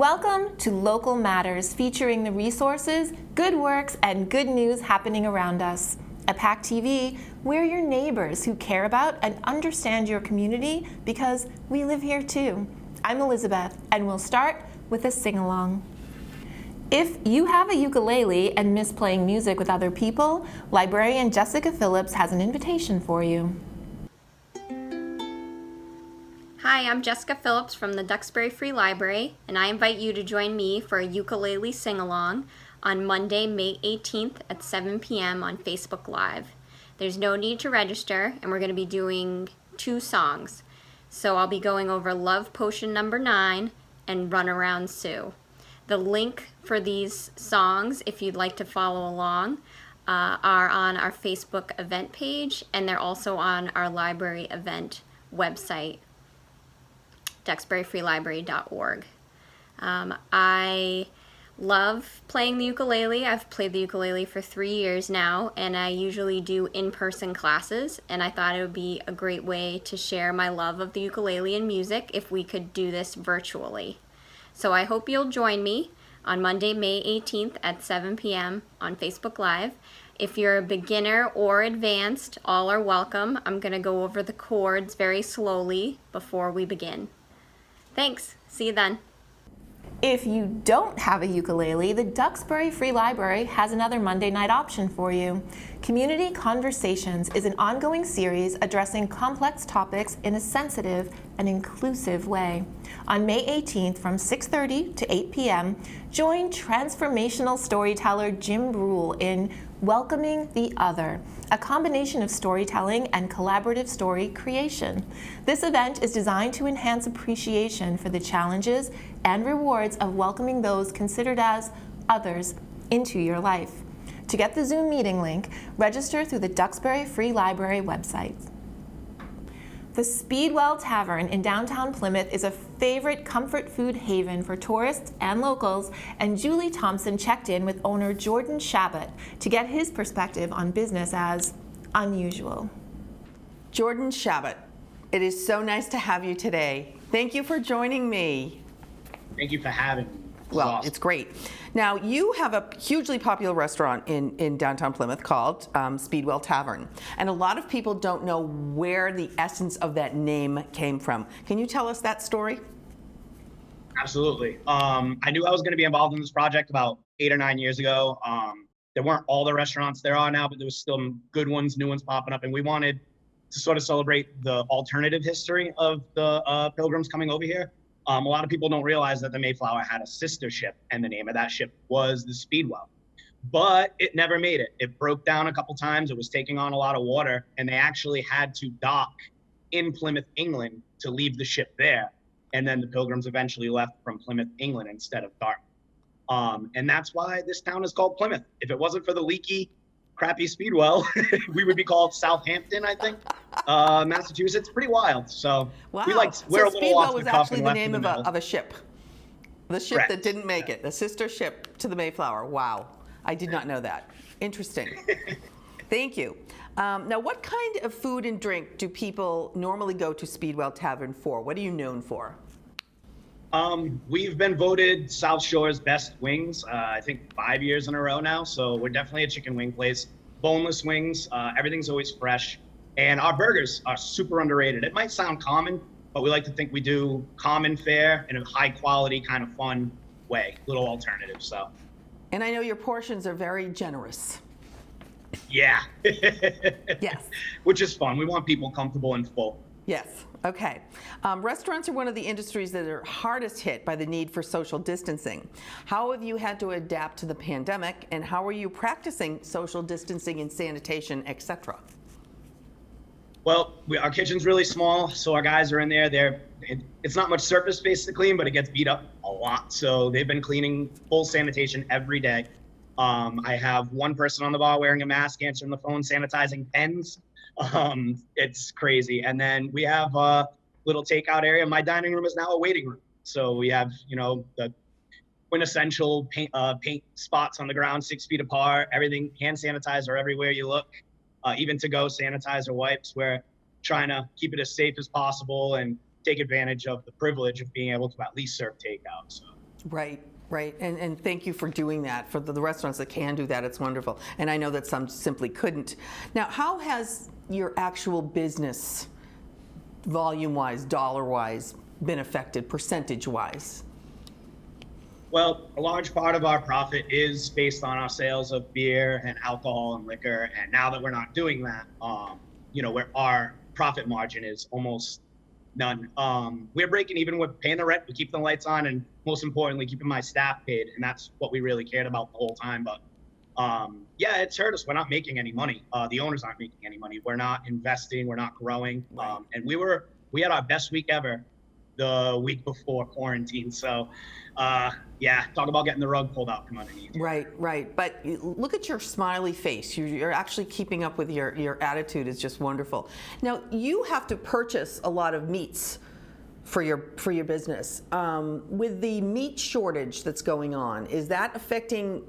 Welcome to Local Matters, featuring the resources, good works, and good news happening around us. At PAC TV, we're your neighbors who care about and understand your community because we live here too. I'm Elizabeth, and we'll start with a sing-along. If you have a ukulele and miss playing music with other people, librarian Jessica Phillips has an invitation for you. Hi, I'm Jessica Phillips from the Duxbury Free Library, and I invite you to join me for a ukulele sing-along on Monday, May 18th at 7 p.m. on Facebook Live. There's no need to register, and we're going to be doing 2 songs. So I'll be going over Love Potion Number 9 and Run Around Sue. The link for these songs, if you'd like to follow along, are on our Facebook event page, and they're also on our library event website, duxburyfreelibrary.org. I love playing the ukulele. I've played the ukulele for 3 years now, and I usually do in-person classes, and I thought it would be a great way to share my love of the ukulele and music if we could do this virtually. So I hope you'll join me on Monday, May 18th at 7 p.m. on Facebook Live. If you're a beginner or advanced, all are welcome. I'm going to go over the chords very slowly before we begin. Thanks. See you then. If you don't have a ukulele, the Duxbury Free Library has another Monday night option for you. Community Conversations is an ongoing series addressing complex topics in a sensitive and inclusive way. On May 18th from 6:30 to 8 p.m., join transformational storyteller Jim Brule in Welcoming the Other, a combination of storytelling and collaborative story creation. This event is designed to enhance appreciation for the challenges and rewards of welcoming those considered as others into your life. To get the Zoom meeting link, register through the Duxbury Free Library website. The Speedwell Tavern in downtown Plymouth is a favorite comfort food haven for tourists and locals, and Julie Thompson checked in with owner Jordan Chabot to get his perspective on business as unusual. Jordan Chabot, it is so nice to have you today. Thank you for joining me. Thank you for having me. Well, Awesome. it's great. Now, you have a hugely popular restaurant in downtown Plymouth called Speedwell Tavern. And a lot of people don't know where the essence of that name came from. Can you tell us that story? Absolutely. I knew I was going to be involved in this project about 8 or 9 years ago. There weren't all the restaurants there are now, but there was still good ones, new ones popping up. And we wanted to sort of celebrate the alternative history of the Pilgrims coming over here. A lot of people don't realize that the Mayflower had a sister ship, and the name of that ship was the Speedwell. But it never made it. It broke down a couple times. It was taking on a lot of water, and they actually had to dock in Plymouth, England, to leave the ship there. And then the Pilgrims eventually left from Plymouth, England, instead of Dartmouth. And that's why this town is called Plymouth. If it wasn't for the leaky, crappy Speedwell, we would be called Southampton, I think. Massachusetts, pretty wild. So wow. We're so a little Speedwell off the was cuff actually and the left name in the of a ship. The ship Correct. that didn't make it, the sister ship to the Mayflower. Wow, I did not know that. Interesting. Thank you. Now, what kind of food and drink do people normally go to Speedwell Tavern for? What are you known for? We've been voted South Shore's best wings, I think 5 years in a row now. So we're definitely a chicken wing place. Boneless wings, everything's always fresh. And our burgers are super underrated. It might sound common, but we like to think we do common fare in a high quality, kind of fun way, little alternative, so. And I know your portions are very generous. Yeah. Yes. Which is fun. We want people comfortable and full. Yes. Okay. Restaurants are one of the industries that are hardest hit by the need for social distancing. How have you had to adapt to the pandemic, and how are you practicing social distancing and sanitation, etc.? Well, our kitchen's really small, so our guys are in there. It's not much surface space to clean, but it gets beat up a lot. So they've been cleaning full sanitation every day. I have one person on the bar wearing a mask, answering the phone, sanitizing pens. It's crazy. And then we have a little takeout area. My dining room is now a waiting room. So we have, the quintessential paint spots on the ground, 6 feet apart, everything, hand sanitizer everywhere you look, even to-go sanitizer wipes. We're trying to keep it as safe as possible and take advantage of the privilege of being able to at least serve takeout. So Right, right. And thank you for doing that. For the restaurants that can do that, it's wonderful. And I know that some simply couldn't. Now, how has your actual business, volume-wise, dollar-wise, been affected, percentage-wise? Well, a large part of our profit is based on our sales of beer and alcohol and liquor. And now that we're not doing that, where our profit margin is almost none. We're breaking even with paying the rent. We keep the lights on, and most importantly, keeping my staff paid. And that's what we really cared about the whole time. But yeah, it's hurt us. We're not making any money. The owners aren't making any money. We're not investing. We're not growing. Right. And we had our best week ever the week before quarantine. So, yeah, talk about getting the rug pulled out from underneath. Right, right. But look at your smiley face. You're actually keeping up with your attitude is just wonderful. Now, you have to purchase a lot of meats for your business. With the meat shortage that's going on, is that affecting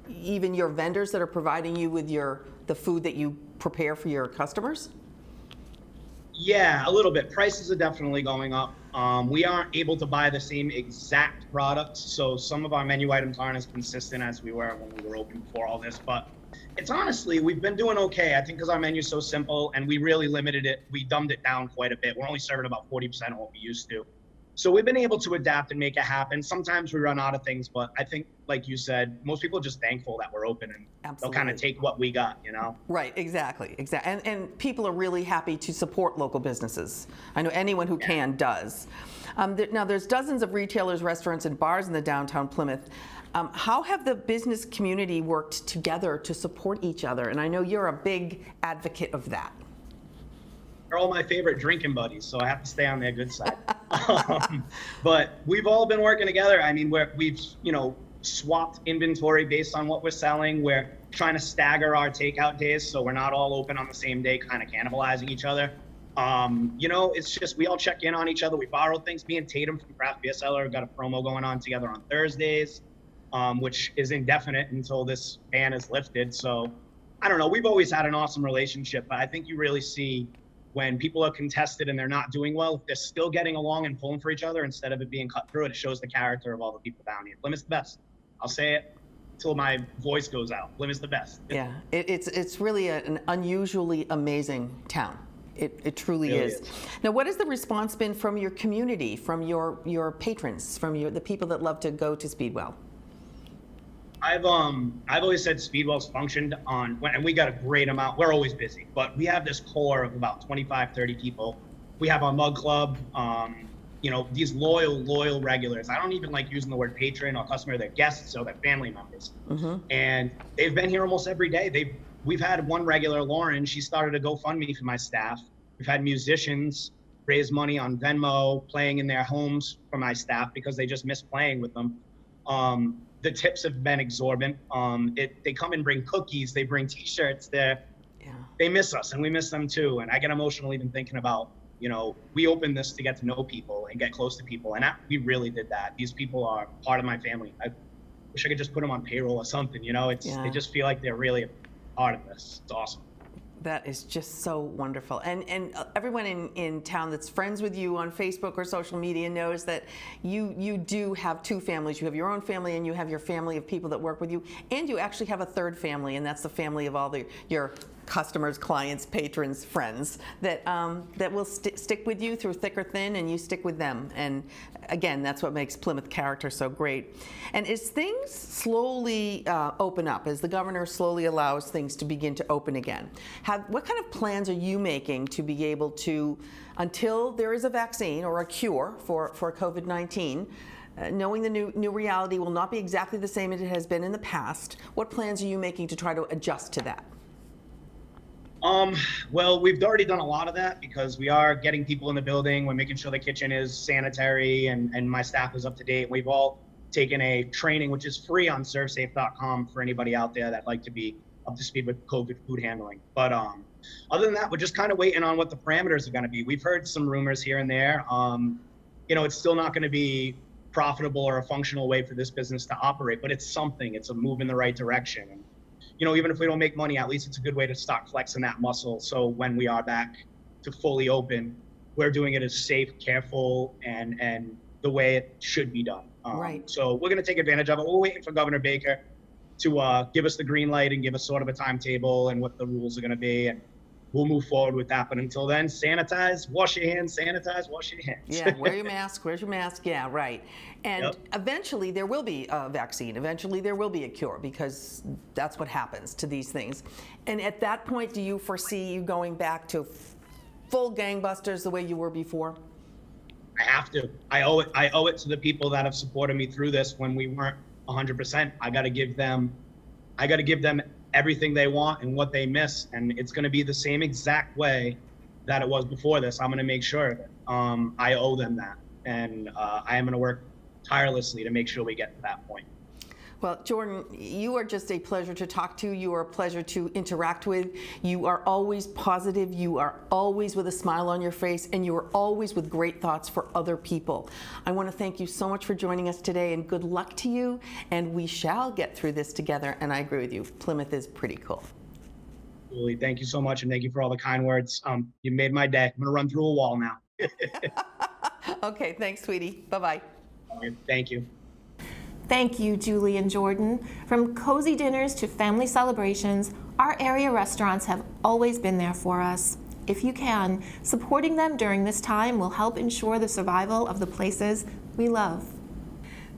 even your vendors that are providing you with the food that you prepare for your customers? Yeah, a little bit. Prices are definitely going up. We aren't able to buy the same exact products, so some of our menu items aren't as consistent as we were when we were open before all this. But it's honestly, we've been doing okay. I think because our menu's so simple and we really limited it, we dumbed it down quite a bit. We're only serving about 40% of what we used to. So we've been able to adapt and make it happen. Sometimes we run out of things, but I think, like you said, most people are just thankful that we're open, and Absolutely. they'll kind of take what we got, you know? Right, exactly. And people are really happy to support local businesses. I know anyone who can does. Now, there's dozens of retailers, restaurants, and bars in the downtown Plymouth. How have the business community worked together to support each other? And I know you're a big advocate of that. They're all my favorite drinking buddies, so I have to stay on their good side. But we've all been working together. I mean, we've swapped inventory based on what we're selling. We're trying to stagger our takeout days so we're not all open on the same day, kind of cannibalizing each other. It's just we all check in on each other. We borrow things. Me and Tatum from Craft Beer Cellar got a promo going on together on Thursdays, which is indefinite until this ban is lifted. So I don't know. We've always had an awesome relationship, but I think you really see when people are contested and they're not doing well, if they're still getting along and pulling for each other instead of it being cut through, it shows the character of all the people down here. Plymouth's the best. I'll say it until my voice goes out. Plymouth's the best. Yeah, it's really an unusually amazing town. It truly Really is. Now, what has the response been from your community, from your patrons, from the people that love to go to Speedwell? I've always said Speedwell's functioned and we got a great amount. We're always busy, but we have this core of about 25, 30 people. We have our mug club, these loyal regulars. I don't even like using the word patron or customer. They're guests or they're family members. Mm-hmm. And they've been here almost every day. We've had one regular, Lauren, she started a GoFundMe for my staff. We've had musicians raise money on Venmo, playing in their homes for my staff because they just miss playing with them. The tips have been exorbitant. They come and bring cookies, they bring T-shirts. They miss us, and we miss them too. And I get emotional even thinking about, we opened this to get to know people and get close to people, and we really did that. These people are part of my family. I wish I could just put them on payroll or something. They just feel like they're really a part of this. It's awesome. That is just so wonderful. And everyone in town that's friends with you on Facebook or social media knows that you do have two families. You have your own family and you have your family of people that work with you. And you actually have a third family, and that's the family of all your customers, clients, patrons, friends that will stick with you through thick or thin, and you stick with them. And again, that's what makes Plymouth character so great. And as things slowly open up, as the governor slowly allows things to begin to open again, what kind of plans are you making to be able to, until there is a vaccine or a cure for COVID-19, knowing the new reality will not be exactly the same as it has been in the past, what plans are you making to try to adjust to that? Well, we've already done a lot of that because we are getting people in the building. We're making sure the kitchen is sanitary and my staff is up to date. We've all taken a training, which is free on servesafe.com for anybody out there that'd like to be up to speed with COVID food handling. But other than that, we're just kind of waiting on what the parameters are going to be. We've heard some rumors here and there. It's still not going to be profitable or a functional way for this business to operate, but it's something. It's a move in the right direction. And, even if we don't make money, at least it's a good way to start flexing that muscle. So when we are back to fully open, we're doing it as safe, careful, and the way it should be done. Right. So we're going to take advantage of it. We're waiting for Governor Baker to give us the green light and give us sort of a timetable and what the rules are going to be. And we'll move forward with that. But until then, sanitize, wash your hands, sanitize, wash your hands. Yeah, wear your mask, where's your mask? Yeah, right. And Yep. eventually there will be a vaccine. Eventually there will be a cure, because that's what happens to these things. And at that point, do you foresee you going back to full gangbusters the way you were before? I have to. I owe it to the people that have supported me through this when we weren't 100%. I got to give them everything they want and what they miss, and it's going to be the same exact way that it was before this. I'm going to make sure of it. I owe them that, and I am going to work tirelessly to make sure we get to that point. Well, Jordan, you are just a pleasure to talk to. You are a pleasure to interact with. You are always positive. You are always with a smile on your face, and you are always with great thoughts for other people. I want to thank you so much for joining us today, and good luck to you. And we shall get through this together. And I agree with you. Plymouth is pretty cool. Julie, thank you so much, and thank you for all the kind words. You made my day. I'm going to run through a wall now. Okay, thanks, sweetie. Bye-bye. All right, thank you. Thank you, Julie and Jordan. From cozy dinners to family celebrations, our area restaurants have always been there for us. If you can, supporting them during this time will help ensure the survival of the places we love.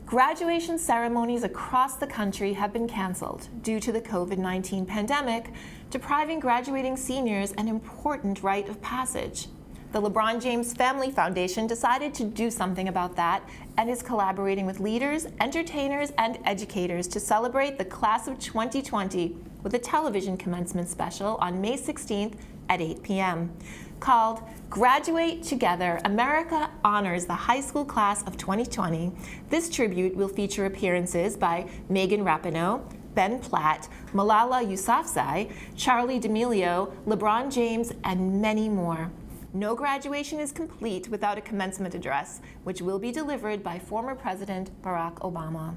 Graduation ceremonies across the country have been canceled due to the COVID-19 pandemic, depriving graduating seniors an important rite of passage. The LeBron James Family Foundation decided to do something about that and is collaborating with leaders, entertainers, and educators to celebrate the class of 2020 with a television commencement special on May 16th at 8 p.m. Called Graduate Together, America Honors the High School Class of 2020. This tribute will feature appearances by Megan Rapinoe, Ben Platt, Malala Yousafzai, Charlie D'Amelio, LeBron James, and many more. No graduation is complete without a commencement address, which will be delivered by former President Barack Obama.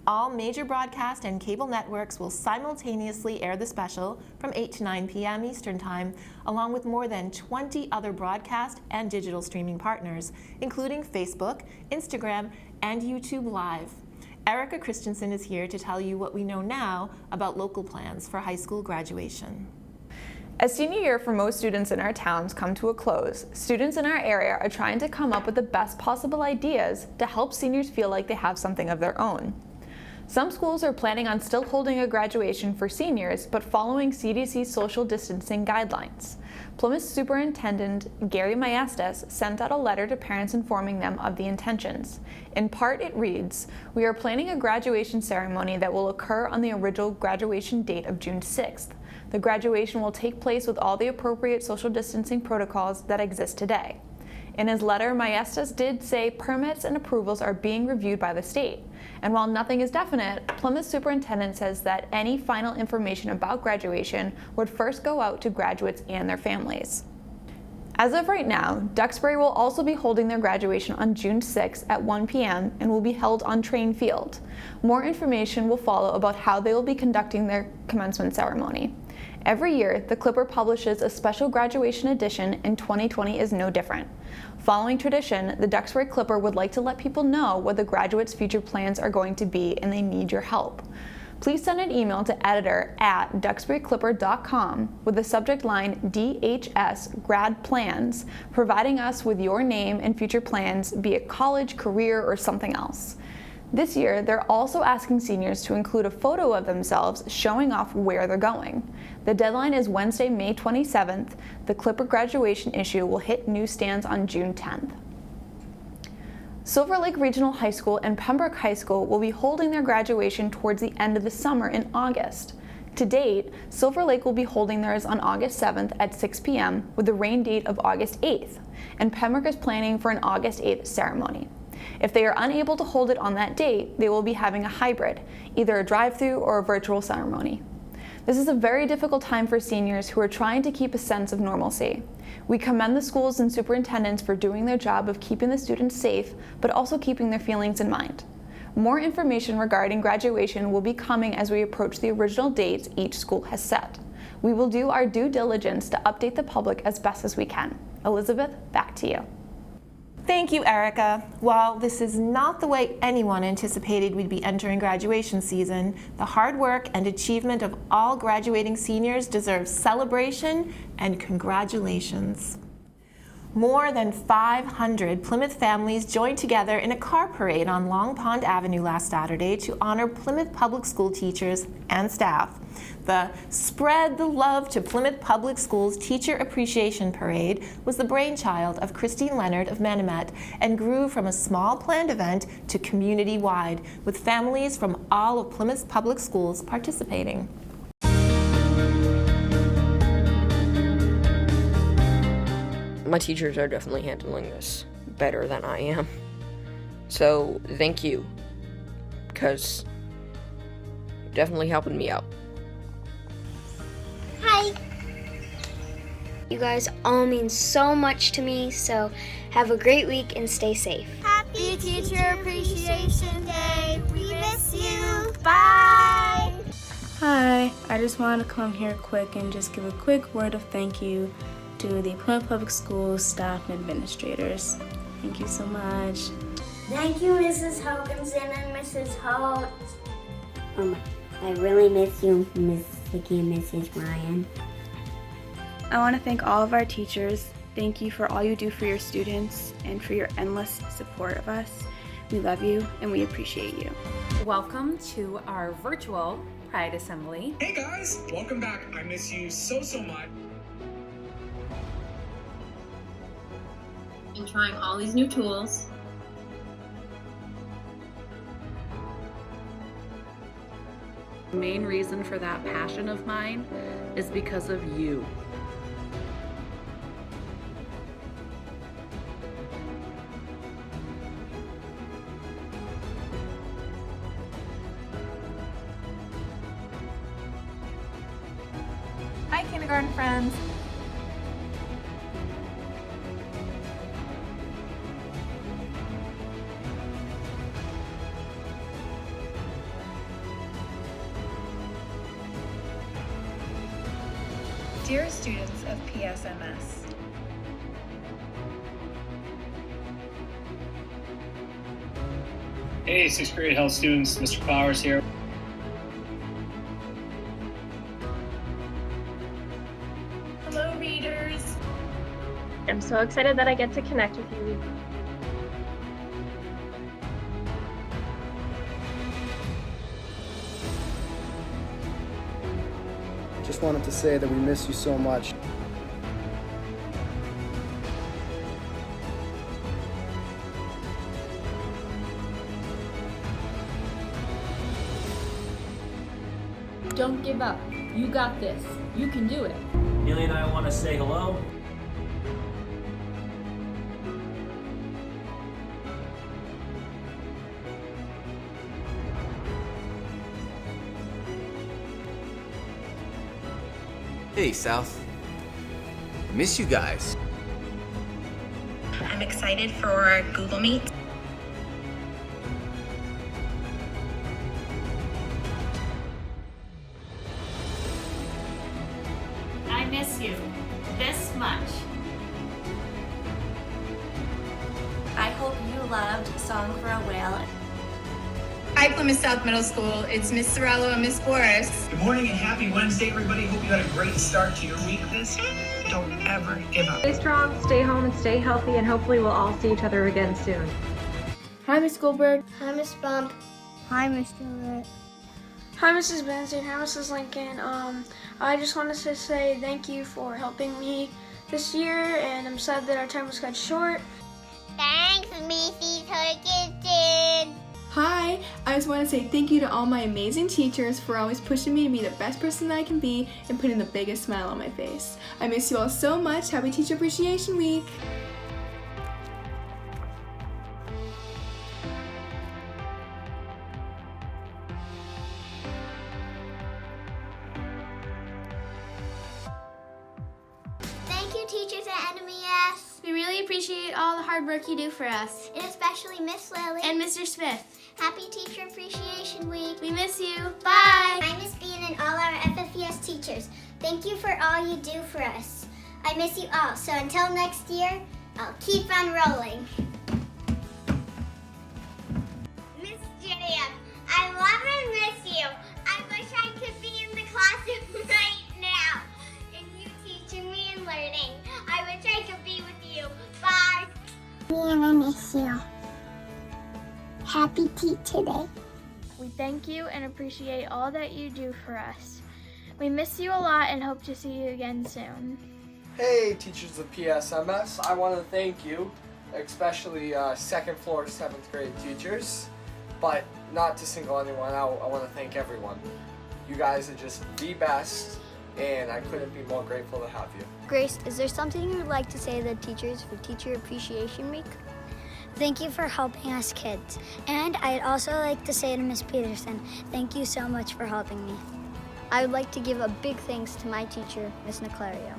All major broadcast and cable networks will simultaneously air the special from 8 to 9 p.m. Eastern Time, along with more than 20 other broadcast and digital streaming partners, including Facebook, Instagram, and YouTube Live. Erica Christensen is here to tell you what we know now about local plans for high school graduation. As senior year for most students in our towns come to a close, students in our area are trying to come up with the best possible ideas to help seniors feel like they have something of their own. Some schools are planning on still holding a graduation for seniors, but following CDC social distancing guidelines. Plymouth Superintendent Gary Maestas sent out a letter to parents informing them of the intentions. In part, it reads, "We are planning a graduation ceremony that will occur on the original graduation date of June 6th. The graduation will take place with all the appropriate social distancing protocols that exist today." In his letter, Maestas did say permits and approvals are being reviewed by the state. And while nothing is definite, Plymouth Superintendent says that any final information about graduation would first go out to graduates and their families. As of right now, Duxbury will also be holding their graduation on June 6th at 1 p.m. and will be held on Train Field. More information will follow about how they will be conducting their commencement ceremony. Every year, the Clipper publishes a special graduation edition, and 2020 is no different. Following tradition, the Duxbury Clipper would like to let people know what the graduates' future plans are going to be, and they need your help. Please send an email to editor@duxburyclipper.com with the subject line DHS Grad Plans, providing us with your name and future plans, be it college, career, or something else. This year, they're also asking seniors to include a photo of themselves showing off where they're going. The deadline is Wednesday, May 27th. The Clipper graduation issue will hit newsstands on June 10th. Silver Lake Regional High School and Pembroke High School will be holding their graduation towards the end of the summer in August. To date, Silver Lake will be holding theirs on August 7th at 6 p.m. with the rain date of August 8th, and Pembroke is planning for an August 8th ceremony. If they are unable to hold it on that date, they will be having a hybrid, either a drive-through or a virtual ceremony. This is a very difficult time for seniors who are trying to keep a sense of normalcy. We commend the schools and superintendents for doing their job of keeping the students safe, but also keeping their feelings in mind. More information regarding graduation will be coming as we approach the original dates each school has set. We will do our due diligence to update the public as best as we can. Elizabeth, back to you. Thank you, Erica. While this is not the way anyone anticipated we'd be entering graduation season, the hard work and achievement of all graduating seniors deserves celebration and congratulations. More than 500 Plymouth families joined together in a car parade on Long Pond Avenue last Saturday to honor Plymouth Public School teachers and staff. The Spread the Love to Plymouth Public Schools Teacher Appreciation Parade was the brainchild of Christine Leonard of Manomet and grew from a small planned event to community-wide, with families from all of Plymouth's public schools participating. My teachers are definitely handling this better than I am. So thank you, because you're definitely helping me out. Hi. You guys all mean so much to me, so have a great week and stay safe. Happy Teacher Appreciation Day. We miss you. Bye. Hi, I just wanted to come here quick and just give a quick word of thank you to the Plymouth Public Schools staff and administrators. Thank you so much. Thank you, Mrs. Hoganson and Mrs. Holt. I really miss you, Miss Vicky and Mrs. Ryan. I want to thank all of our teachers. Thank you for all you do for your students and for your endless support of us. We love you and we appreciate you. Welcome to our virtual Pride Assembly. Hey guys, welcome back. I miss you so much. And trying all these new tools. The main reason for that passion of mine is because of you. Hi, kindergarten friends. Dear students of PSMS, Hey, 6th grade health students, Mr. Flowers here. hello readers. I'm so excited that I get to connect with you. Just wanted to say that we miss you so much. Don't give up. You got this. You can do it. Neely and I want to say hello. Hey, South. Miss you guys. I'm excited for our Google Meet. I miss you this much. I hope you loved Song for a Whale. Hi, Plymouth South Middle School. It's Miss Sorello and Miss Boris. Good morning and happy Wednesday, everybody. Hope you had a great start to your week. Don't ever give up. Stay strong, stay home, and stay healthy, and hopefully we'll all see each other again soon. Hi, Miss Goldberg. Hi, Miss Bump. Hi, Miss Gillette. Hi, Mrs. Benson. Hi, Mrs. Lincoln. I just wanted to say thank you for helping me this year, and I'm sad that our time was cut short. Thanks, Mrs. Hoganson. Hi, I just want to say thank you to all my amazing teachers for always pushing me to be the best person that I can be and putting the biggest smile on my face. I miss you all so much. Happy Teacher Appreciation Week. Thank you, teachers at NMES. We really appreciate all the hard work you do for us. And especially Miss Lily. And Mr. Smith. Happy Teacher Appreciation Week. We miss you. Bye. I miss Bean and all our FFES teachers. Thank you for all you do for us. I miss you all. So until next year, I'll keep on rolling. Happy Teacher Day. We thank you and appreciate all that you do for us. We miss you a lot and hope to see you again soon. Hey, teachers of PSMS, I want to thank you, especially second floor, 7th grade teachers, but not to single anyone out, I want to thank everyone. You guys are just the best, and I couldn't be more grateful to have you. Grace, is there something you would like to say to the teachers for Teacher Appreciation Week? Thank you for helping us kids. And I'd also like to say to Miss Peterson, thank you so much for helping me. I would like to give a big thanks to my teacher, Miss Niclario.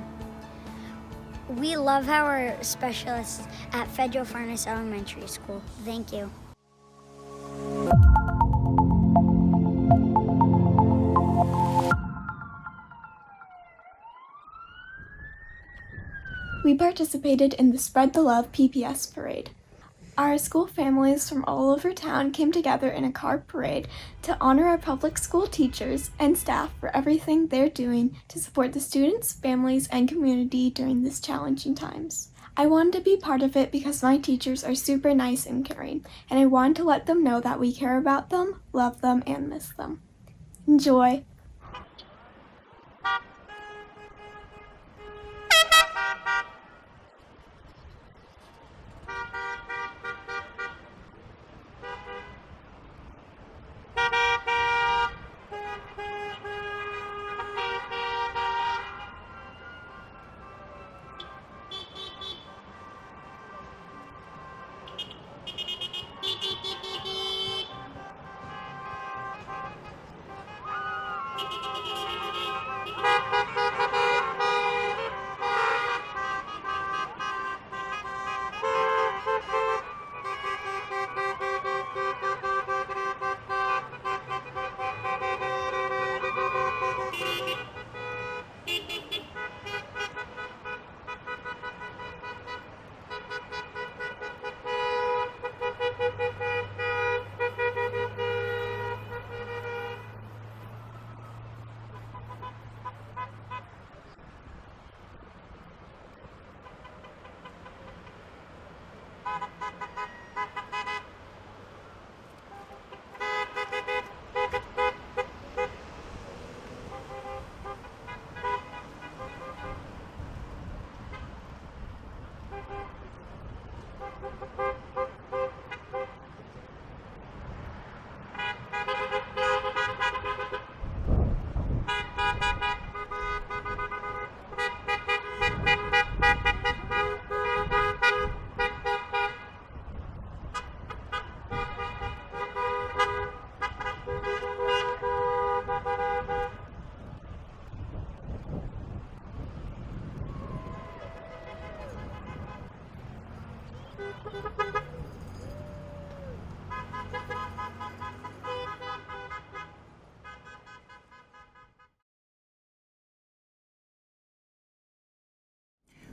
We love our specialists at Federal Furnace Elementary School. Thank you. We participated in the Spread the Love PPS parade. Our school families from all over town came together in a car parade to honor our public school teachers and staff for everything they're doing to support the students, families, and community during these challenging times. I wanted to be part of it because my teachers are super nice and caring, and I wanted to let them know that we care about them, love them, and miss them. Enjoy!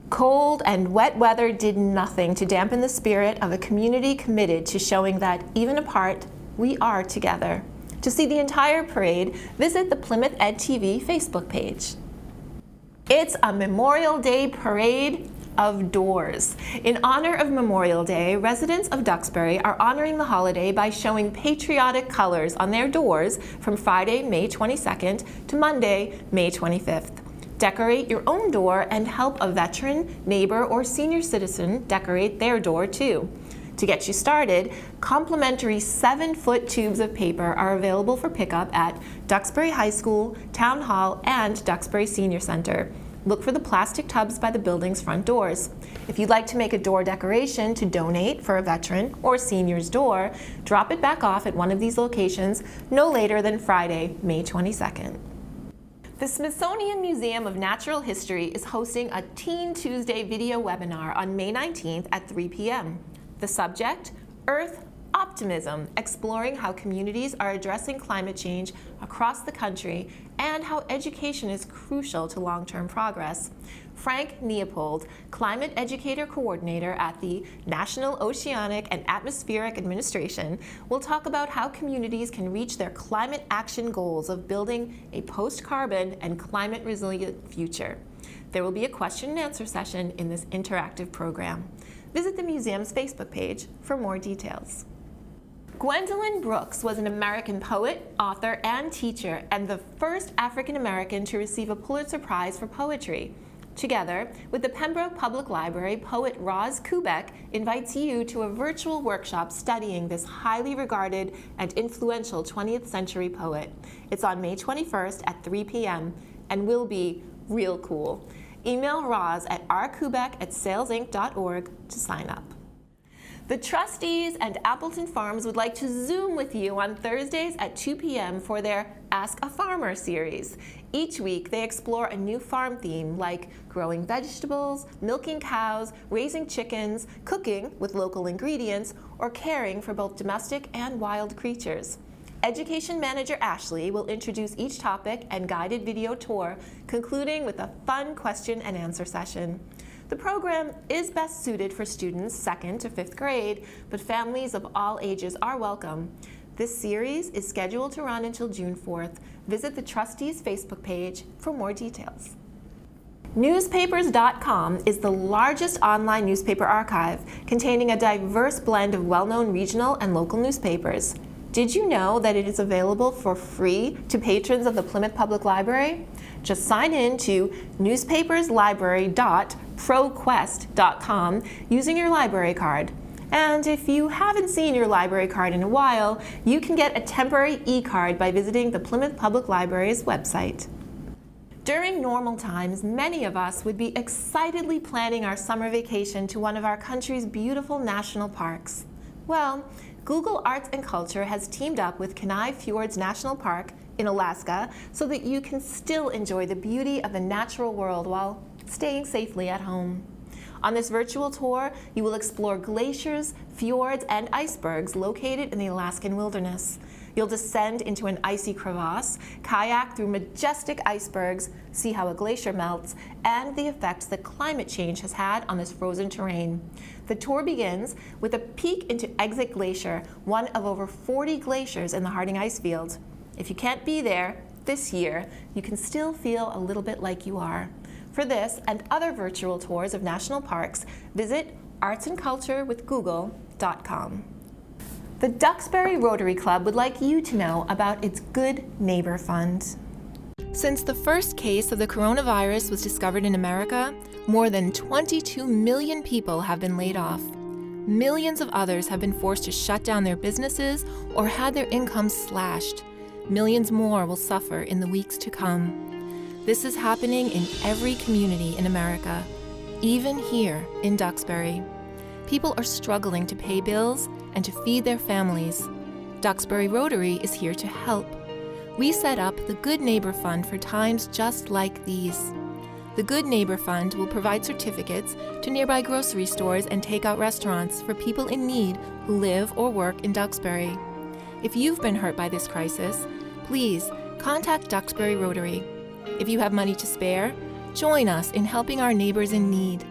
Cold and wet weather did nothing to dampen the spirit of a community committed to showing that, even apart, we are together. To see the entire parade, visit the Plymouth Ed TV Facebook page. It's a Memorial Day parade of doors. In honor of Memorial Day, residents of Duxbury are honoring the holiday by showing patriotic colors on their doors from Friday, May 22nd to Monday, May 25th. Decorate your own door and help a veteran, neighbor, or senior citizen decorate their door too. To get you started, complimentary 7-foot tubes of paper are available for pickup at Duxbury High School, Town Hall, and Duxbury Senior Center. Look for the plastic tubs by the building's front doors. If you'd like to make a door decoration to donate for a veteran or senior's door, drop it back off at one of these locations no later than Friday, May 22nd. The Smithsonian Museum of Natural History is hosting a Teen Tuesday video webinar on May 19th at 3 p.m. The subject, Earth Optimism, exploring how communities are addressing climate change across the country and how education is crucial to long-term progress. Frank Neopold, Climate Educator Coordinator at the National Oceanic and Atmospheric Administration, will talk about how communities can reach their climate action goals of building a post-carbon and climate-resilient future. There will be a question and answer session in this interactive program. Visit the museum's Facebook page for more details. Gwendolyn Brooks was an American poet, author, and teacher, and the first African American to receive a Pulitzer Prize for poetry. Together with the Pembroke Public Library, poet Roz Kubek invites you to a virtual workshop studying this highly regarded and influential 20th century poet. It's on May 21st at 3 p.m. and will be real cool. Email Roz at rkubek@salesinc.org to sign up. The trustees and Appleton Farms would like to Zoom with you on Thursdays at 2 p.m. for their Ask a Farmer series. Each week, they explore a new farm theme like growing vegetables, milking cows, raising chickens, cooking with local ingredients, or caring for both domestic and wild creatures. Education Manager Ashley will introduce each topic and guided video tour, concluding with a fun question and answer session. The program is best suited for students 2nd to 5th grade, but families of all ages are welcome. This series is scheduled to run until June 4th. Visit the trustees' Facebook page for more details. Newspapers.com is the largest online newspaper archive, containing a diverse blend of well-known regional and local newspapers. Did you know that it is available for free to patrons of the Plymouth Public Library? Just sign in to newspaperslibrary.proquest.com using your library card. And if you haven't seen your library card in a while, you can get a temporary e-card by visiting the Plymouth Public Library's website. During normal times, many of us would be excitedly planning our summer vacation to one of our country's beautiful national parks. Well, Google Arts and Culture has teamed up with Kenai Fjords National Park in Alaska so that you can still enjoy the beauty of the natural world while staying safely at home. On this virtual tour, you will explore glaciers, fjords, and icebergs located in the Alaskan wilderness. You'll descend into an icy crevasse, kayak through majestic icebergs, see how a glacier melts, and the effects that climate change has had on this frozen terrain. The tour begins with a peek into Exit Glacier, one of over 40 glaciers in the Harding Icefield. If you can't be there this year, you can still feel a little bit like you are. For this and other virtual tours of national parks, visit artsandculturewithgoogle.com. The Duxbury Rotary Club would like you to know about its Good Neighbor Fund. Since the first case of the coronavirus was discovered in America, more than 22 million people have been laid off. Millions of others have been forced to shut down their businesses or had their incomes slashed. Millions more will suffer in the weeks to come. This is happening in every community in America, even here in Duxbury. People are struggling to pay bills and to feed their families. Duxbury Rotary is here to help. We set up the Good Neighbor Fund for times just like these. The Good Neighbor Fund will provide certificates to nearby grocery stores and takeout restaurants for people in need who live or work in Duxbury. If you've been hurt by this crisis, please contact Duxbury Rotary. If you have money to spare, join us in helping our neighbors in need.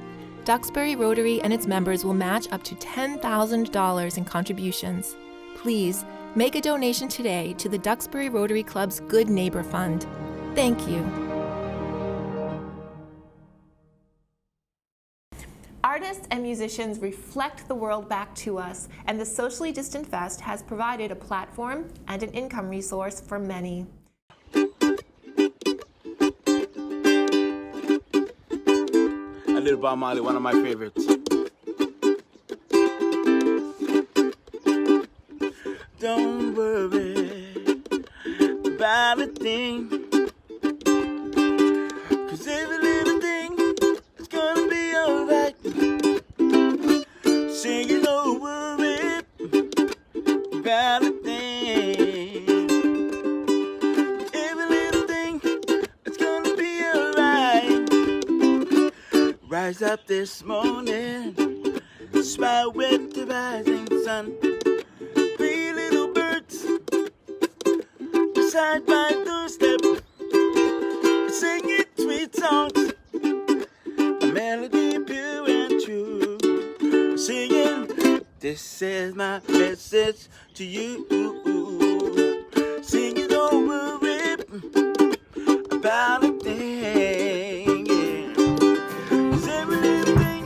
Duxbury Rotary and its members will match up to $10,000 in contributions. Please make a donation today to the Duxbury Rotary Club's Good Neighbor Fund. Thank you. Artists and musicians reflect the world back to us, and the Socially Distant Fest has provided a platform and an income resource for many. A little Bob Marley, one of my favorites. Don't worry about a thing, 'cause every little thing is gonna be alright. Sing it, don't worry about a thing. Every little thing is gonna be alright. Rise up this morning, smile with the rising sun. Three little birds beside my doorstep, singing sweet songs, a melody pure and true. Singing, this is my message to you. Singing, don't worry about a thing. Yeah. 'Cause every little thing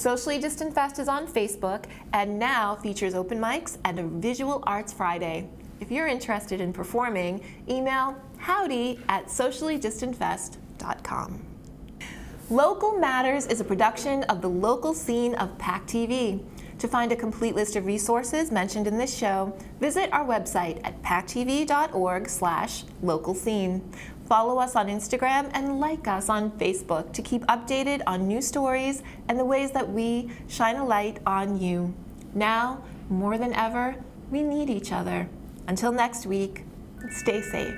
Socially Distant Fest is on Facebook and now features open mics and a Visual Arts Friday. If you're interested in performing, email howdy@sociallydistantfest.com. Local Matters is a production of the local scene of PAC TV. To find a complete list of resources mentioned in this show, visit our website at pactv.org/localscene. Follow us on Instagram and like us on Facebook to keep updated on new stories and the ways that we shine a light on you. Now, more than ever, we need each other. Until next week, stay safe.